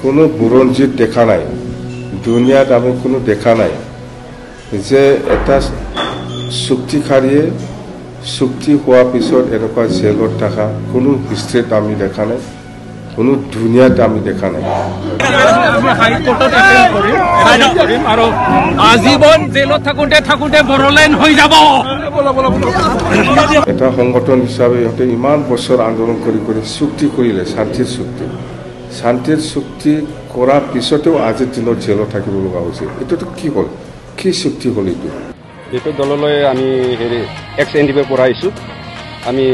কোনো বুৰঞ্জীত দেখা নাই, দুনিয়াত আমি কোনো দেখা নাই যে এটা চুক্তিকাৰীয়ে চুক্তি হোৱাৰ পিছত এনেকুৱা জেলত থকা কোনো হিষ্ট্ৰীত আমি দেখা নাই, কোনো দুনিয়াত আমি দেখা নাই। আজীবন জেলত থাকোঁতে থাকোঁতে বড়োলেণ্ড হৈ যাব। এটা সংগঠন হিচাপে ইহঁতে ইমান বছৰ আন্দোলন কৰি কৰি চুক্তি কৰিলে, শান্তিৰ চুক্তি কৰাৰ পিছতেও আজিৰ দিনত জেলত থাকিব লগা হৈছে। এইটোতো কি হ'ল, কি চুক্তি হ'ল এইটো? এইটো দললৈ আমি এক্স NDP পৰা আহিছোঁ। আমি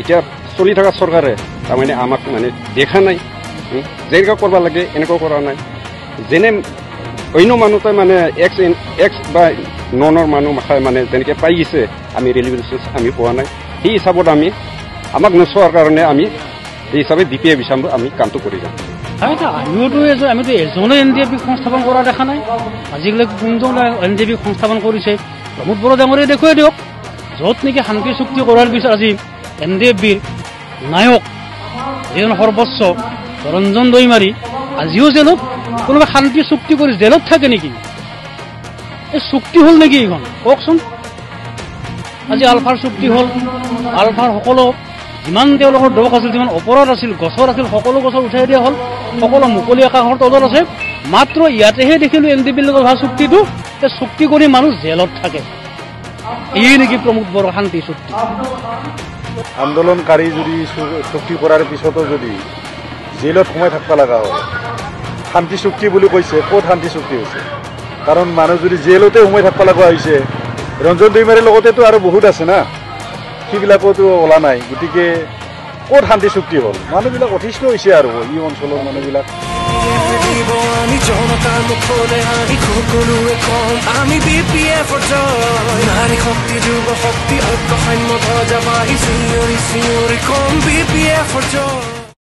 এতিয়া চলি থকা চৰকাৰে তাৰমানে আমাক মানে দেখা নাই, যেনেকুৱা কৰিব লাগে এনেকুৱা কৰা নাই। যেনে অন্য মানুহতে মানে এক্স বা ননৰ মানুহ মানে যেনেকৈ পাই গৈছে, আমি ৰেলিভেশ্যন আমি পোৱা নাই। সেই হিচাপত আমাক নোচোৱাৰ কাৰণে আমি এই হিচাপে BPF হিচাপে আমি কামটো কৰি যাম। আমিতো এজনে NDP সংস্থাপন কৰা দেখা নাই। আজিকালি কোনজন NDP সংস্থাপন কৰিছে? প্ৰমোদ বড়ো ডাঙৰীয়ে দেখুৱাই দিয়ক। য'ত নেকি শান্তি চুক্তি কৰাৰ পিছত আজি NDPৰ নায়ক যিজন সৰ্বোচ্চ ৰঞ্জন দৈমাৰী আজিও জেলত। কোনোবা শান্তি চুক্তি কৰি জেলত থাকে নেকি? এই চুক্তি হ'ল নেকি এইখন কওকচোন? আজি আলফাৰ চুক্তি হ'ল, আলফাৰ সকলো যিমান তেওঁলোকৰ দোষ আছিল, যিমান অপৰাধ আছিল, গছৰ আছিল, সকলো গছৰ উঠাই দিয়া হ'ল, সকলো মুকলি আকাশৰ তলত আছে। মাত্ৰ ইয়াতেহে দেখিলোঁ NDPৰ লগত হোৱা চুক্তিটো, চুক্তি কৰি মানুহ জেলত থাকে। এই নেকি প্ৰমোদ বড়োৰ শান্তি চুক্তি? আন্দোলনকাৰী যদি চুক্তি কৰাৰ পিছতো যদি জেলত সোমাই থাকিব লগা হয়, শান্তি চুক্তি বুলি কৈছে, ক'ত শান্তি চুক্তি হৈছে? কাৰণ মানুহ যদি জেলতে সোমাই থাকিব লগা হৈছে, ৰঞ্জন দৈমাৰীৰ লগতেতো আৰু বহুত আছে না, সেইবিলাকতো ওলা নাই। গতিকে ক'ত শান্তি চুক্তি হ'ল? মানুহবিলাক অতিষ্ঠ হৈছে আৰু এই অঞ্চলৰ মানুহবিলাক। আমি জনতাৰ মুখলৈ আহি সকলোৱে কম, আমি BPF নাৰী শক্তি, যুৱ শক্তি, ঐক্য সাম্য ধ্বজা বাঢ়ি চিঞৰি চিঞৰি কম BPF